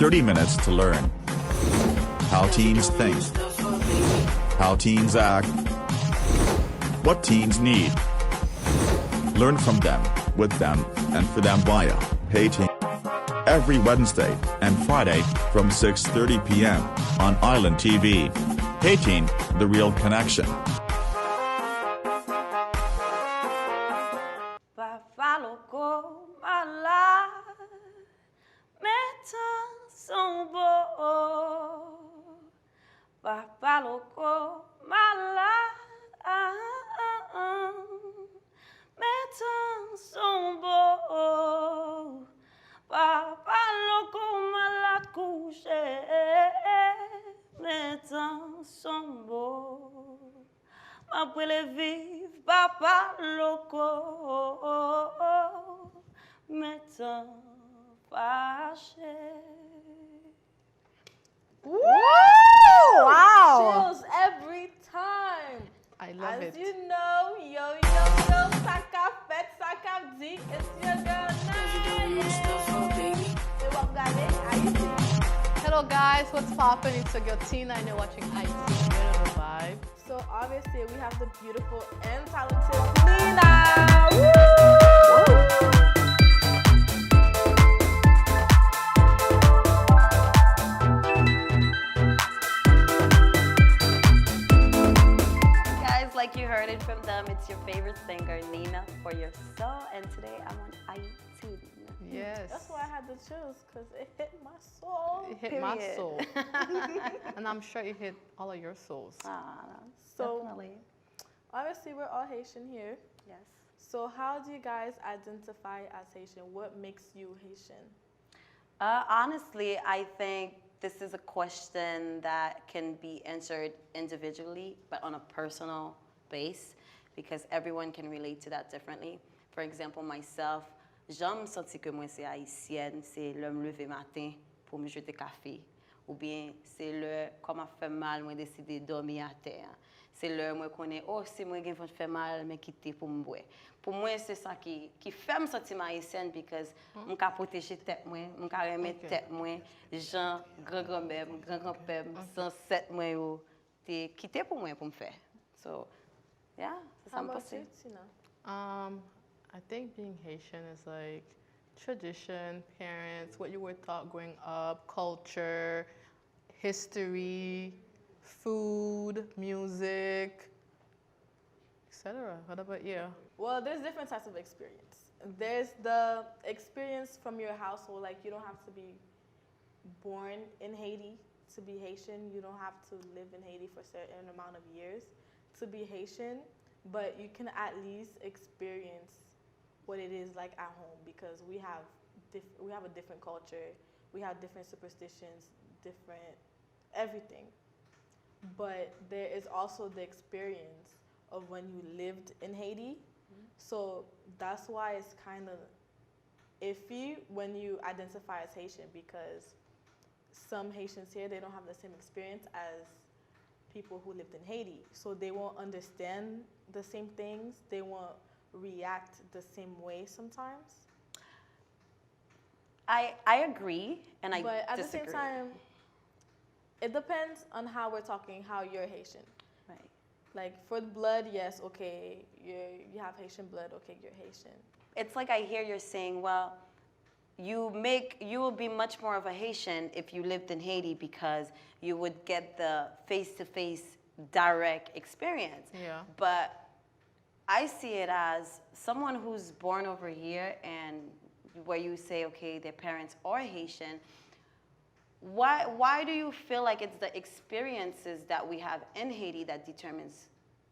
30 minutes to learn how teens think, how teens act, what teens need. Learn from them, with them, and for them via HaiTeen. Every Wednesday and Friday from 6:30 p.m. on Island TV. HaiTeen, the real connection. Papa loco, mettons fâché. Woo! Wow! Chills every time. I love it. As you know, yo, Saka Fet, Saka Dik, it's your girl Naya. Hello guys, what's poppin'? It's your girl Tina and you're watching HaiTeen. You know the vibe. So obviously we have the beautiful and talented Nina. Woo! Like you heard it from them, it's your favorite singer, Nina, for your soul, and today I'm on HaiTeen. Yes. That's why I had to choose, because it hit my soul. It hit my soul. And I'm sure it hit all of your souls. So, definitely. Obviously, we're all Haitian here. Yes. So how do you guys identify as Haitian? What makes you Haitian? Honestly, I think this is a question that can be answered individually, but on a personal base, because everyone can relate to that differently. For example, myself, j'aime sentir que moi c'est haïtienne, c'est le me lever matin pour me jeter café, ou bien c'est le quand m'a fait mal, moi décider de dormir à terre. C'est le moi connais oh si moi gen fait mal, mais quitter pour me boire. Pour moi c'est ça qui fait me sentir haïtienne, because me ka protéger tête moi, me ka remettre tête moi, gens grand-grand-mère, grand-grand-père, sans set moi yo, t'es quitté pour moi pour me faire. So yeah, c'est ça me passe. I think being Haitian is like tradition, parents, what you were taught growing up, culture, history, food, music, etc. What about you? Well, there's different types of experience. There's the experience from your household, like you don't have to be born in Haiti to be Haitian. You don't have to live in Haiti for a certain amount of years to be Haitian, but you can at least experience what it is like at home, because we have a different culture, we have different superstitions, different everything. But there is also the experience of when you lived in Haiti. So that's why it's kind of iffy when you identify as Haitian, because some Haitians here, they don't have the same experience as people who lived in Haiti. So they won't understand the same things. They won't react the same way sometimes. I agree, and I But at disagree. the same time, it depends on how we're talking, how you're Haitian. Right. Like for the blood, yes, okay, you have Haitian blood, okay, you're Haitian. It's like I hear you're saying, well, you will be much more of a Haitian if you lived in Haiti, because you would get the face-to-face direct experience. Yeah. But I see it as someone who's born over here, and where you say, okay, their parents are Haitian. Why do you feel like it's the experiences that we have in Haiti that determines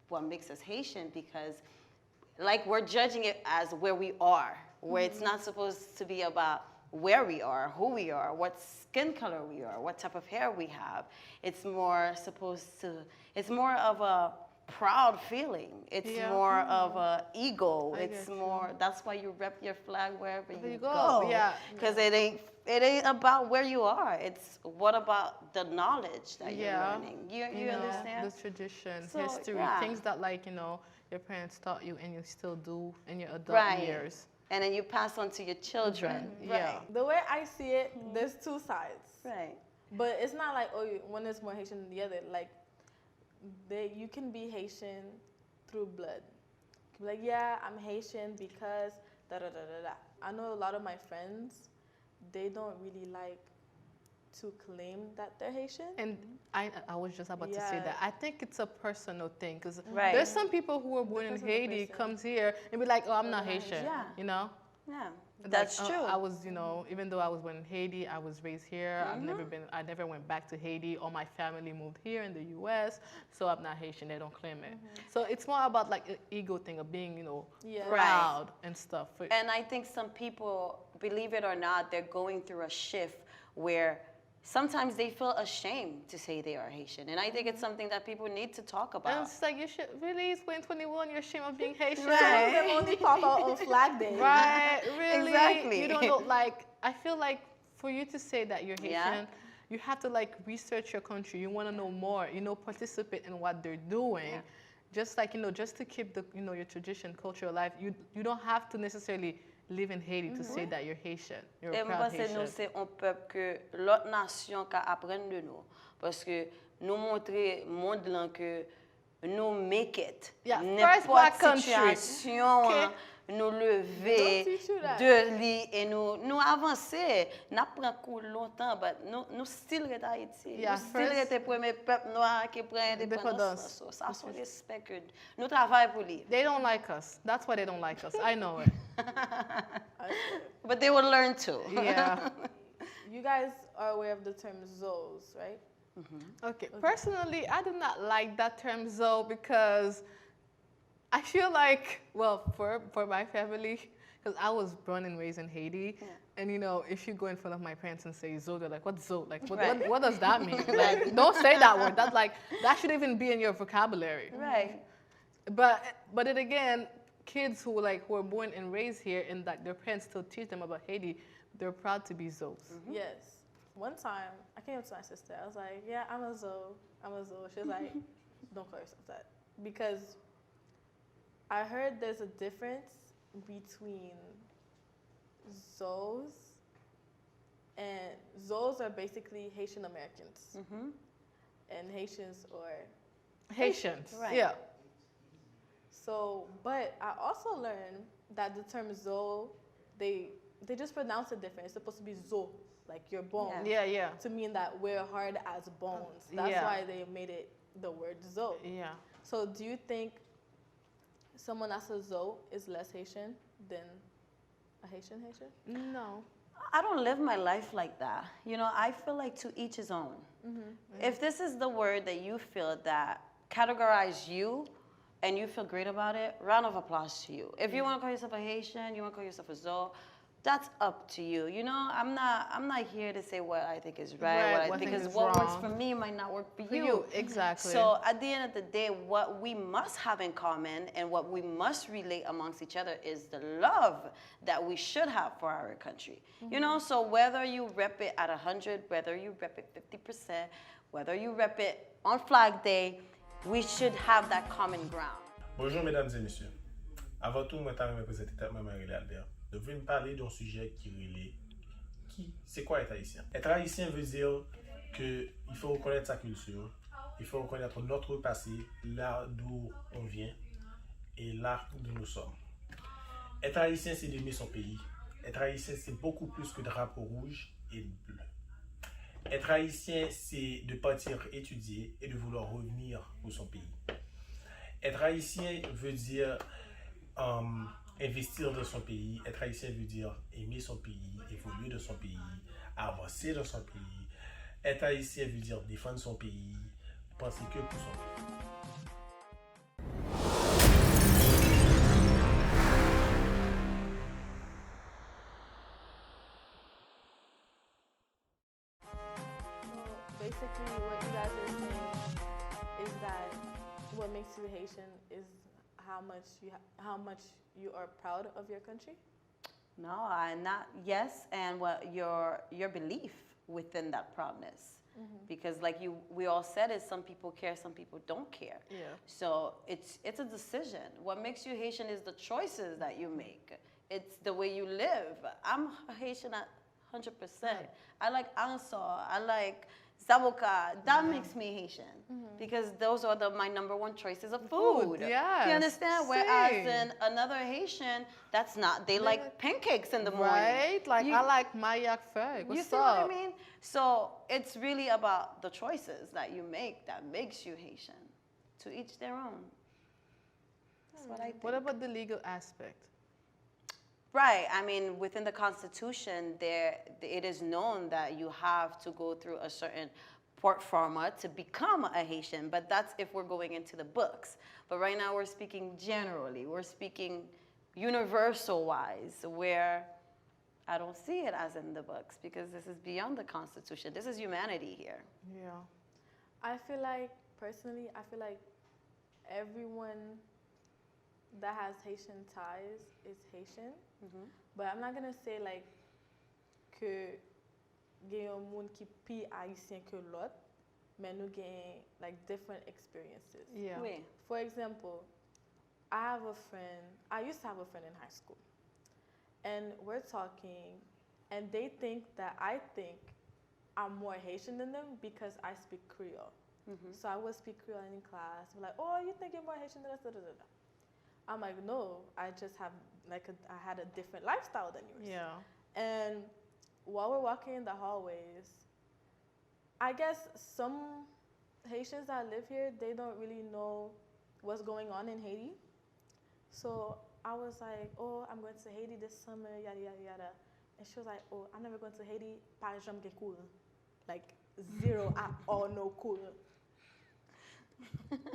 what makes us Haitian? Because like we're judging it as where we are, where it's not supposed to be about where we are, who we are, what skin color we are, what type of hair we have. It's more of a proud feling. It's more of a ego. It's more, that's why you rep your flag wherever you go. Yeah. Because it ain't about where you are. It's what about the knowledge that you're learning. You understand? The traditions, So, history, things that your parents taught you and you still do in your adult years. And then you pass on to your children. Yeah. The way I see it, there's two sides. Right. But it's not like, oh, one is more Haitian than the other. Like, you can be Haitian through blood. You can be like, yeah, I'm Haitian because da da da da da. I know a lot of my friends, they don't really like to claim that they're Haitian. And I was just about to say Yeah. that. I think it's a personal thing because Right. there's some people who are born in Depends on the Haiti, person. comes here and be like, oh, I'm not not Haitian. Yeah. You know? Yeah. Like, That's true. I was, you know, even though I was born in Haiti, I was raised here. I never went back to Haiti. All my family moved here in the U.S., so I'm not Haitian. They don't claim it. So it's more about like an ego thing of being, you know, Yeah. proud and stuff. And I think some people, believe it or not, they're going through a shift where sometimes they feel ashamed to say they are Haitian. And I think it's something that people need to talk And about. it's like, you should really, it's 2021, you're ashamed of being Haitian. Some of them only pop out on Flag Day. Right, really. Exactly. You don't know, like, I feel like for you to say that you're Haitian, Yeah. you have to like research your country. You want to know more, you know, participate in what they're doing. Yeah. Just like, you know, just to keep the, you know, your tradition, culture alive. You don't have to necessarily live in Haiti to say that you're Haitian. You're Et a moi, proud pense que nous, Haitian. c'est un peuple que l'autre nation ka apprendre de nous. Parce que nous montrer monde là que nous make it. Yeah, first black N'importe country. situation, Okay. nous lever Don't teach you that. de lit et nous avancer. N'a prend coup longtemps, but nous still rete Haïti. Yeah, Nous still first- rete premier peuple noir qui prend Indépendance. indépendance. Ça, son respect que nous travaillons pour lui. They don't like us. That's why they don't like us. I know it. But they will learn to. Yeah. You guys are aware of the term zoes, right? Okay, personally, I do not like that term Zoe because I feel like, well, for my family, because I was born and raised in Haiti, and you know, if you go in front of my parents and say Zoe, they're like, what's Zoe? Like, what does that mean? Like, don't say that word. That's like, that should even be in your vocabulary. Right. But then again, kids who are born and raised here and that their parents still teach them about Haiti, they're proud to be Zoes. Yes. One time, I came up to my sister. I was like, yeah, I'm a Zoe. I'm a Zoe. She was like, don't call yourself that. Because I heard there's a difference between Zoes and Zoes are basically Haitian Americans. And Haitians are Haitians, Right. yeah. So, but I also learned that the term Zoe, they just pronounce it different. It's supposed to be Zo, like your bones. Yeah. To mean that we're hard as bones. That's Yeah. why they made it the word Zo. Yeah. So do you think someone that's a Zo is less Haitian than a Haitian? No. I don't live my life like that. You know, I feel like to each his own. If this is the word that you feel that categorize you and you feel great about it, round of applause to you. If you want to call yourself a Haitian, you want to call yourself a Zo, that's up to you. You know, I'm not here to say what I think is right, what I think because is what works wrong. for me might not work for For you. you, exactly. So at the end of the day, what we must have in common and what we must relate amongst each other is the love that we should have for our country. You know, so whether you rep it at 100, whether you rep it 50%, whether you rep it on Flag Day, we should have that common ground. Bonjour mesdames et messieurs. Avant tout, moi je me présente moi Albert. Je vais me parler d'un sujet c'est quoi être haïtien? Être haïtien veut dire que il faut reconnaître sa culture, il faut reconnaître notre passé, là d'où on vient et là d'où nous sommes. Être haïtien, c'est d'aimer son pays. Être haïtien, c'est beaucoup plus que drapeau rouge et bleu. Être haïtien, c'est de partir étudier et de vouloir revenir pour son pays. Être haïtien veut dire investir dans son pays. Être haïtien veut dire aimer son pays, évoluer dans son pays, avancer dans son pays. Être haïtien veut dire défendre son pays, penser que pour son pays. Basically, what you guys are saying is that what makes you Haitian is how much you are proud of your country. No, I'm not. Yes, and what your belief within that proudness, because like we all said is some people care, some people don't care. Yeah. So it's a decision. What makes you Haitian is the choices that you make. It's the way you live. I'm Haitian at 100%. I like ansar. I like zaboka. That makes me Haitian because those are my number one choices of food. Yes. You understand? Whereas in another Haitian, that's not. They like pancakes in the morning. Right? Like, I like mayak feg. You What's see up? what I mean? So it's really about the choices that you make that makes you Haitian. To each their own. That's what I think. What about the legal aspect? Right. I mean, within the Constitution, it is known that you have to go through a certain port forma to become a Haitian, but that's if we're going into the books. But right now we're speaking generally. We're speaking universal-wise, where I don't see it as in the books because this is beyond the Constitution. This is humanity here. Yeah. I feel like, personally, everyone that has Haitian ties is Haitian. But I'm not gonna say like que gen yon moun ki pi haïtien que l'autre, mais nous gen like different experiences. Yeah. Oui. For example, I used to have a friend in high school, and we're talking, and they think that I think I'm more Haitian than them because I speak Creole. So I would speak Creole in class. We're like, oh, you think you're more Haitian than us? Da, da, da, da. I'm like, no, I just have I had a different lifestyle than yours. Yeah. And while we're walking in the hallways, I guess some Haitians that live here, they don't really know what's going on in Haiti. So I was like, oh, I'm going to Haiti this summer, yada, yada, yada. And she was like, oh, I'm never going to Haiti, pas jamais que cool. Like, zero at all, no cool.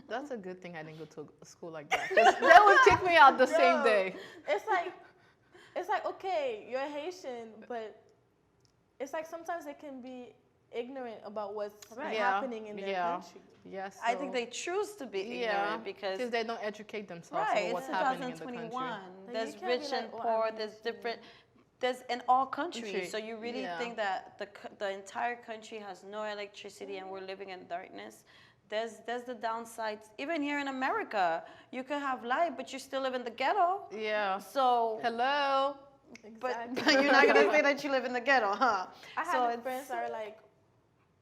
That's a good thing I didn't go to a school like that. 'Cause they would kick me out the same day. It's like, okay, you're Haitian, but it's like sometimes they can be ignorant about what's happening in their country. Yes. I think they choose to be ignorant because they don't educate themselves right, on what's it's happening in the 2021. country. There's you can't be rich like, and oh, poor. I'm There's Haitian. different. There's in all countries. Country. So you really Yeah. think that the entire country has no electricity and we're living in darkness? There's the downsides. Even here in America, you can have light, but you still live in the ghetto. Yeah. So, Hello. but Exactly. you're not gonna say that you live in the ghetto, huh? I So had friends that are like,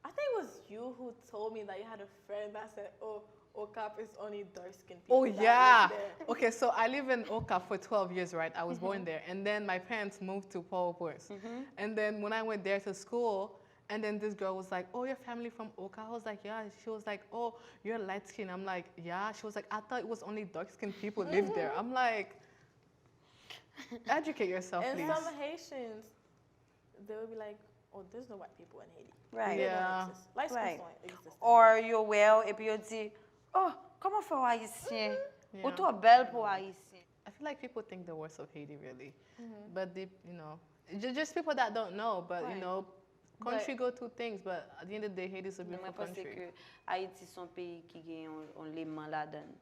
I think it was you who told me that you had a friend that said, oh, Okap is only dark-skinned people. Oh, that yeah. live there. Okay, so I live in Oka for 12 years, right? I was born there. And then my parents moved to Port-au-Prince. And then when I went there to school, and then this girl was like, oh, your family from Oka? I was like, yeah. She was like, oh, you're light-skinned. I'm like, yeah. She was like, I thought it was only dark-skinned people live there. I'm like, educate yourself, And please. some Haitians, they would be like, oh, there's no white people in Haiti. Right. They Yeah. don't exist. Light skins Right. don't exist. Or you're well, et puis you dit, oh, comment faut haïtien? Yeah. Ou toi belle pour haïtien? I feel like people think the worst of Haiti, really. But they, you know, just people that don't know. But, you Right. know, country go through things. But at the end of the day, Haiti is a beautiful Mwen pense country. que Haïti son pays qui gen on leman la dan.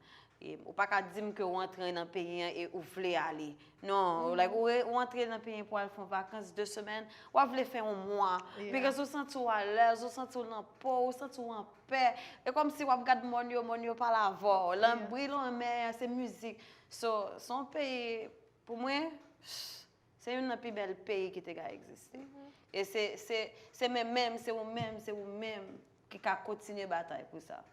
Ou pa ka dim ke ou entre nan peyi an e ou vle ale. Non, like ou entre nan peyi pou al fon vakans 2 semaines, ou vle fè un mois. Yeah. Because ou senti ou à l'aise, ou senti ou nan po, ou senti ou en paix. E kom si wap gade mon yo pa la vo. Lan bril an mer, c'est musique. So, son pays, pour moi, c'est un pi bel pays qui te ka existe. Et c'est même qui ka continuer bataille pour ça.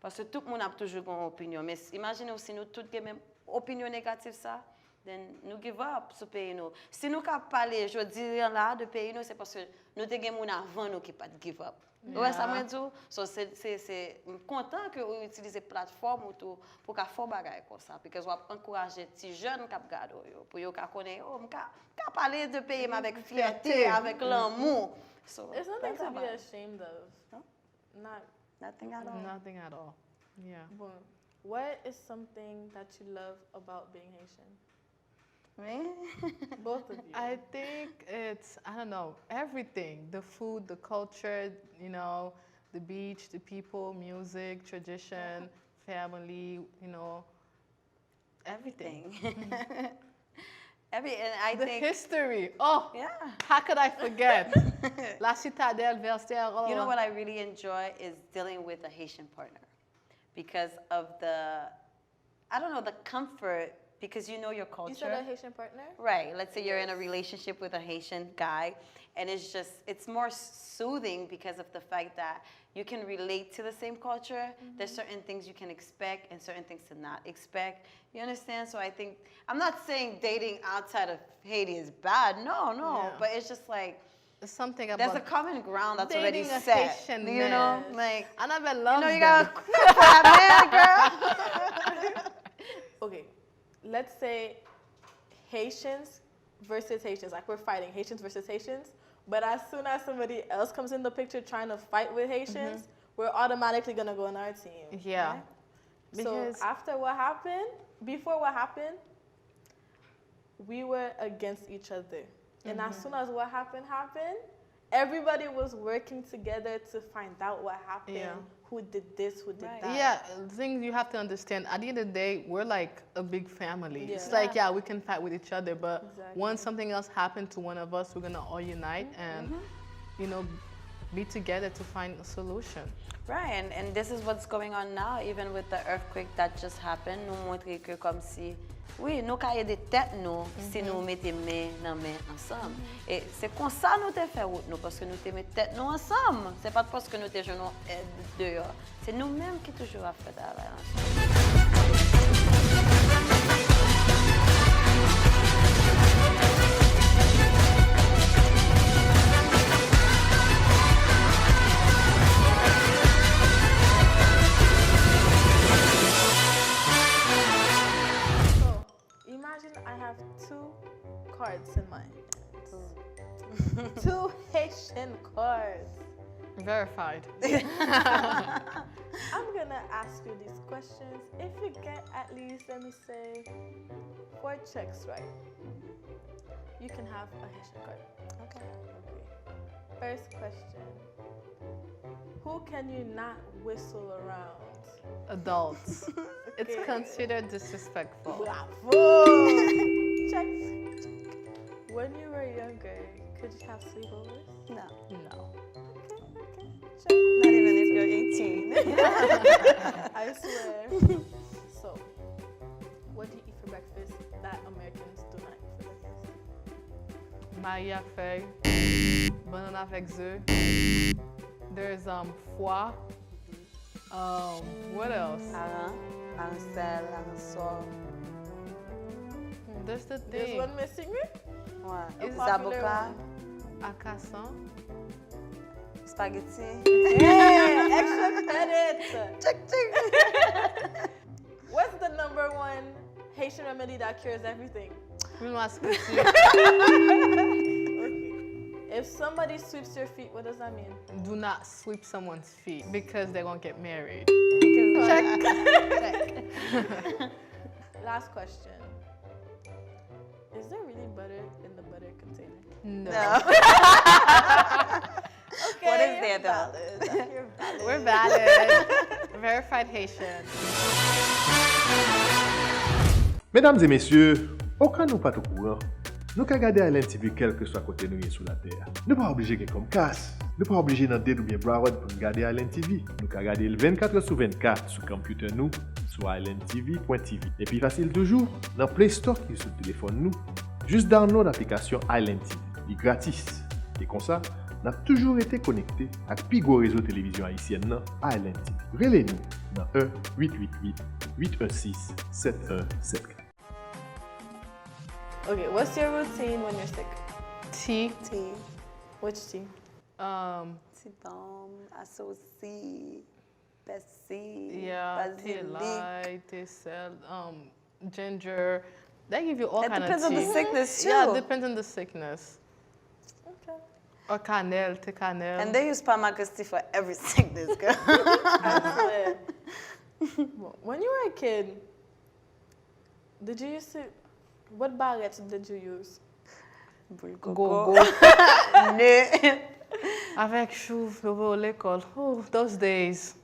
Parce que tout le monde a toujours une opinion. Mais imaginez si nous tous avons même opinion négative, ça, then nous give up ce pays. Nous. Si nous avons parlé, je dis là, de pays, c'est parce que nous avons des gens avant nous qui ne pas give up. Ouais, ça me dit. So, c'est content que vous utilisez la plateforme pour faire des choses comme ça. Parce que vous encouragez les jeunes qui regardent pour qu'ils connaissent, oh, je parler de pays avec fierté, avec l'amour. So, It's nothing that's to be about it. ashamed of. No? Not. Nothing at all. Nothing at all. Yeah. Bon. What is something that you love about being Haitian? Me? Both of you. I think it's, I don't know, everything. The food, the culture, you know, the beach, the people, music, tradition, family, you know, everything. And I The think, history. Oh, yeah. how could I forget? La Citadelle, Versailles. You know what I really enjoy is dealing with a Haitian partner because of the, I don't know, the comfort because you know your culture. You said a Haitian partner? Right. Let's say you're in a relationship with a Haitian guy, and it's more soothing because of the fact that you can relate to the same culture. There's certain things you can expect and certain things to not expect. You understand? So I think, I'm not saying dating outside of Haiti is bad. No. Yeah. But it's just like, There's something there's about a common ground that's already dating a set. Haitian You know? man. Like, Annabelle loves you them. gotta cook for that man, girl. Okay, let's say Haitians versus Haitians, like we're fighting Haitians versus Haitians, but as soon as somebody else comes in the picture trying to fight with Haitians, we're automatically gonna go on our team. Yeah. right? Because So before what happened, we were against each other. And as soon as what happened, everybody was working together to find out what happened, Yeah. who did this, who did that. yeah, things you have to understand. At the end of the day, we're like a big family. Yeah. It's like, yeah, we can fight with each other, but Exactly. once something else happened to one of us, we're gonna all unite and, you know, be together to find a solution. Right, and this is what's going on now, even with the earthquake that just happened. Nous montre que comme si, oui, nous ka aider tête nous si nous mettons main dans main ensemble. Et c'est comme ça nous te fait route nous, parce que nous te mettons tête nous ensemble. C'est pas parce que nous te jouons dehors. C'est nous-mêmes qui toujours a fait travail ensemble. So, imagine I have 2 cards in my hands. 2 Haitian cards. Verified. I'm gonna ask you these questions. If you get at least, let me say, 4 checks right, you can have a Haitian card. Okay. First question. Who can you not whistle around? Adults. It's Okay. considered disrespectful. Bravo! Check. When you were younger, could you have sleepovers? No, No. Okay. Check. not even if you're 18. I swear. So, what do you eat for breakfast that Americans do not eat for breakfast? Maï avec feuille, banane avec œufs. There's foie. What else? Arancel, arancel. There's the There's thing. one missing me? Ouais. Is popular Zaboka, Acassan. spaghetti. Hey, extra credit. Check. What's the #1 Haitian remedy that cures everything? We must speak to Okay. If somebody sweeps your feet, what does that mean? do not sweep someone's feet because they're gonna get married. Check. Last question. Is there really butter in the butter container? No. Okay, What is you're there, though? valid. You're valid. We're valid. Verified Haitian. Mesdames et messieurs, au cas nous pas au courant, nous ka gade Haitian TV quel que soit côté nous y sur la terre. Nous pas obligé de comme casse, nous pas obligé dans ou bien Broward pour nous garder Haitian TV. Nous ka gade le 24/24 sur computer nous sur haitiantv.tv. Et puis facile toujours, dans Play Store qui est sur le téléphone nous, juste download l'application Haitian TV. Il est gratis. Et comme ça, nous avons toujours été connectés à plus gros réseau télévision haïtienne nan, Haitian TV. Relez-nous dans 1-888-816-7174. Okay, what's your routine when you're sick? Tea. Tea. Which tea? Citron, associé, persil, Yeah, tea basilic. light, tea cell, ginger. They give you all It kind of depends on tea. the sickness too. Yeah, it depends on the sickness. Okay. Or cannelle, tea cannelle. And they use Palmagusty for every sickness, girl. I swear. When you were a kid, did you use to, what baguettes did you use? Go. Ne Avec chou, au l'école. Oh, those days.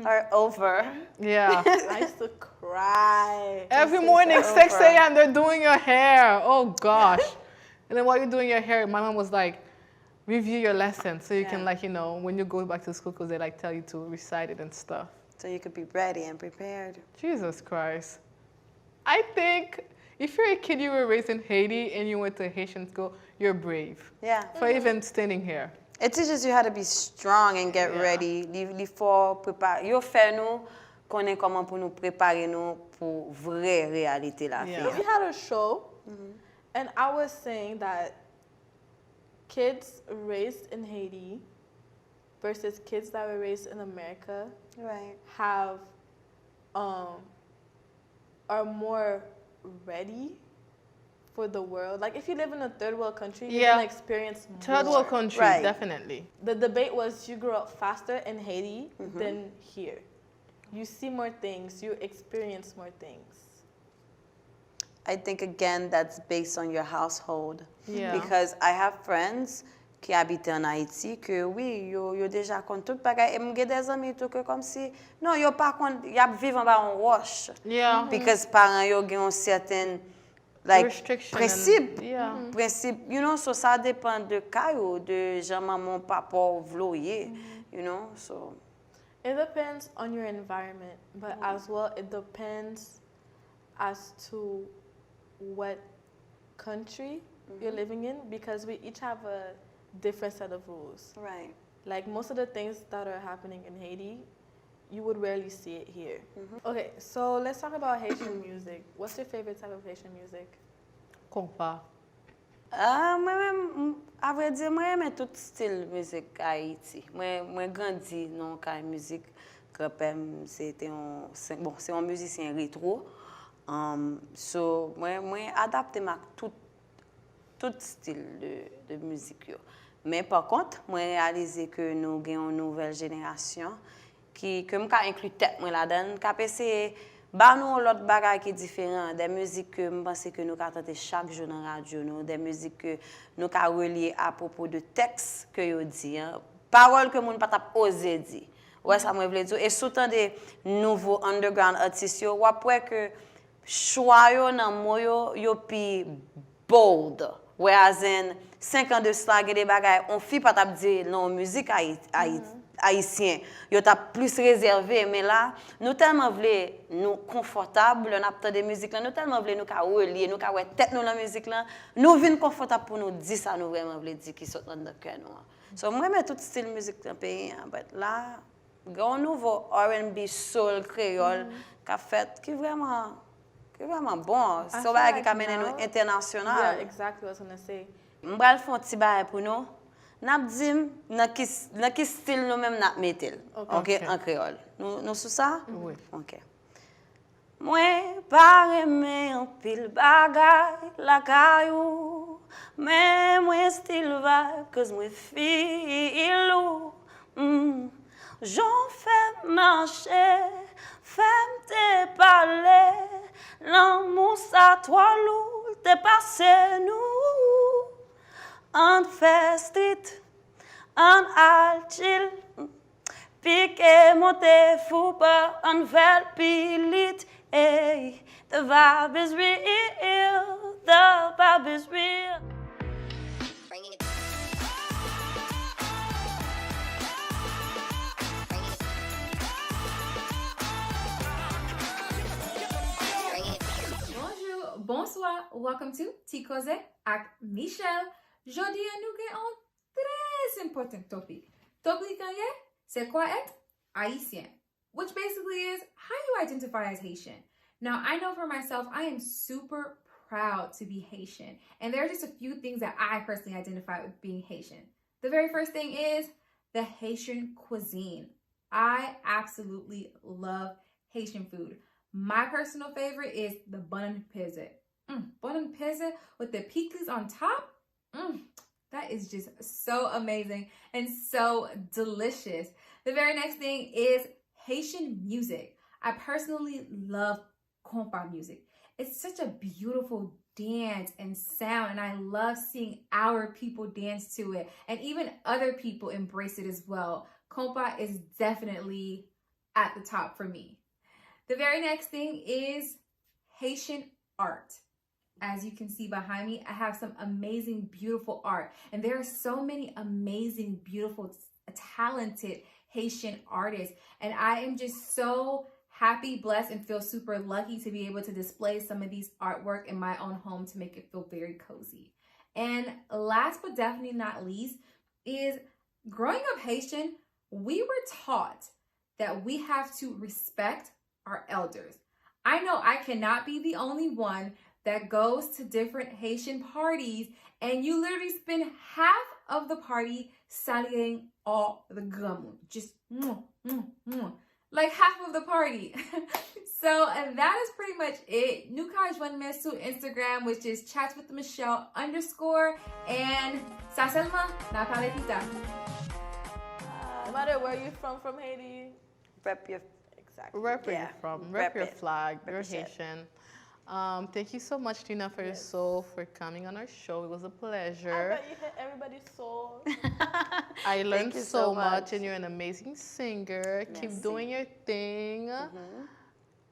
are over. Yeah. I used to cry. Every This is morning, 6 over. a.m., they're doing your hair. Oh, gosh. And then while you're doing your hair, my mom was like, review your lesson so you can, Yeah. like, you know, when you go back to school, because they, like, tell you to recite it and stuff. So you could be ready and prepared. Jesus Christ. I think if you're a kid, you were raised in Haiti and you went to Haitian school, you're brave Yeah. for even standing here. It teaches you how to be strong and get ready. Li faut préparer. Yo fait nous connaît comment pour nous préparer nous pour vraie réalité la Yeah. vie. We had a show, and I was saying that kids raised in Haiti versus kids that were raised in America Right. have are more ready for the world. Like if you live in a third world country, you're Yeah. gonna experience Third more. world country, Right. definitely. The debate was you grew up faster in Haiti than here. You see more things, you experience more things. I think again that's based on your household. Yeah. Because I have friends qui habitent en Haïti que oui, yo déjà compte tout bagay et m'gè des amis tout que comme si non, yo pas compte y a vivre en bas en roche. Yeah. Because parents yo gen un certain like Restriction principe. and- yeah. Principe, you know, so ça dépend de cas yo, de Jean maman papa vloyer, you know, so It depends on your environment, but as well, it depends as to what country you're living in because we each have a different set of rules. right. Like most of the things that are happening in Haiti, you would rarely see it here. Okay, so let's talk about Haitian music. What's your favorite type of Haitian music? Compa. Moi-même, à vrai dire, moi j'aime tout style musique Haïti. Moi grandi dans la musique. Grand-père, c'était c'est un musicien rétro. So moi adapté à tout style de musique yo. Mais par contre, moi réalisé que nous avons une nouvelle génération que me inclut tête moi là-dedans, qu'a essayer ba nous l'autre bagage qui est différent, des musiques que me pense que nous entendre chaque jour dans radio, des musiques que nous ca relier à propos de textes que yo dit, hein, paroles que moun pas t'a osé dire. Ouais, ça me veut dire et surtout des nouveaux underground artistes yo, ou après que choix yo nan mot yo pi bold. Whereas in 5 ans de cela, il y a des bagages, on ne pas dire non, musique haïtienne, yo t'a plus réservé, mais là, nous tellement voulons nous confortables, on a pas de musique là, nous tellement voulons nous ca relier, nous ca ouais tête nous la musique là, nous vinn confortable pour nous dire ça nous vraiment voulons dire qui sont dans le cœur nous. So moi tout style musique dans pays, but là, grand nouveau R&B soul créole qu'a fait qui vraiment bon, I so feel bagay like qui amène nous now- international. Yeah, exactly what I was gonna say. M'bral font ti bagay pour nous. N'a dim dans qui style nous même n'a mettel. OK, en créole. Nous sous ça? Oui. OK. Moi pas aimer en pile bagay la caillou. Mais moi still vibe cause moi feel j'en fais marcher, fais te parler. L'amour ça toi lourd, t'es passé nous. On fait street, on al chill. Pique monte fou pas, on fait pilit. Hey, the vibe is real, the vibe is real. Bonjour, bonsoir, welcome to Tea Cause avec Michelle. Jodi nous avons un très important topic. Topic c'est quoi être Haitien? Which basically is how you identify as Haitian. Now, I know for myself, I am super proud to be Haitian. And there are just a few things that I personally identify with being Haitian. The very first thing is the Haitian cuisine. I absolutely love Haitian food. My personal favorite is the bun peze. Bun peze with the pickles on top. That is just so amazing and so delicious. The very next thing is Haitian music. I personally love compa music. It's such a beautiful dance and sound, and I love seeing our people dance to it, and even other people embrace it as well. Compa is definitely at the top for me. The very next thing is Haitian art. As you can see behind me, I have some amazing, beautiful art. And there are so many amazing, beautiful, talented Haitian artists. And I am just so happy, blessed, and feel super lucky to be able to display some of these artwork in my own home to make it feel very cozy. And last but definitely not least is growing up Haitian, we were taught that we have to respect our elders. I know I cannot be the only one that goes to different Haitian parties and you literally spend half of the party saluting all the gamun. Just like half of the party. So and that is pretty much it. Nous joignent me sur Instagram, which is chatswithmichelle_ and ça seulement n'a parlé plus tard. No matter where you're from Haiti, Rep your exactly. Rep where Yeah. you're from. Rep Rep your it. flag. You're Rep your shit. Haitian. Thank you so much, Tina, for your soul, for coming on our show. It was a I pleasure. bet you hit everybody's soul. I learned you so so much, much. and you're an amazing singer. Keep Merci. doing your thing.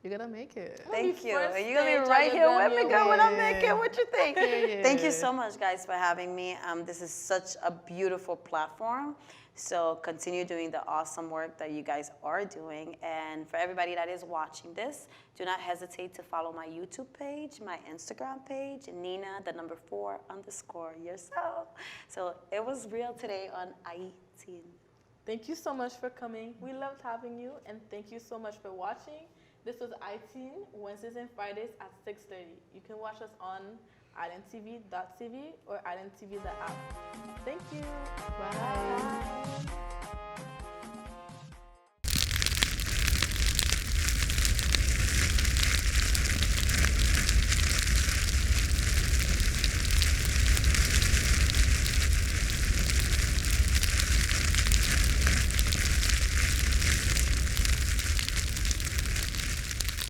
You're gonna make it. Thank you. first You're gonna stage be right of the here with me, girl, when I'm Grammy making. What you think? Period. Thank you so much, guys, for having me. This is such a beautiful platform. So continue doing the awesome work that you guys are doing. And for everybody that is watching this, do not hesitate to follow my YouTube page, my Instagram page, Nina_yourself. So it was real today on HaiTeen. Thank you so much for coming. We loved having you, and thank you so much for watching. This was HaiTeen, Wednesdays and Fridays at 6:30. You can watch us on islandtv.tv or islandtv.app. Thank you. Bye. Bye.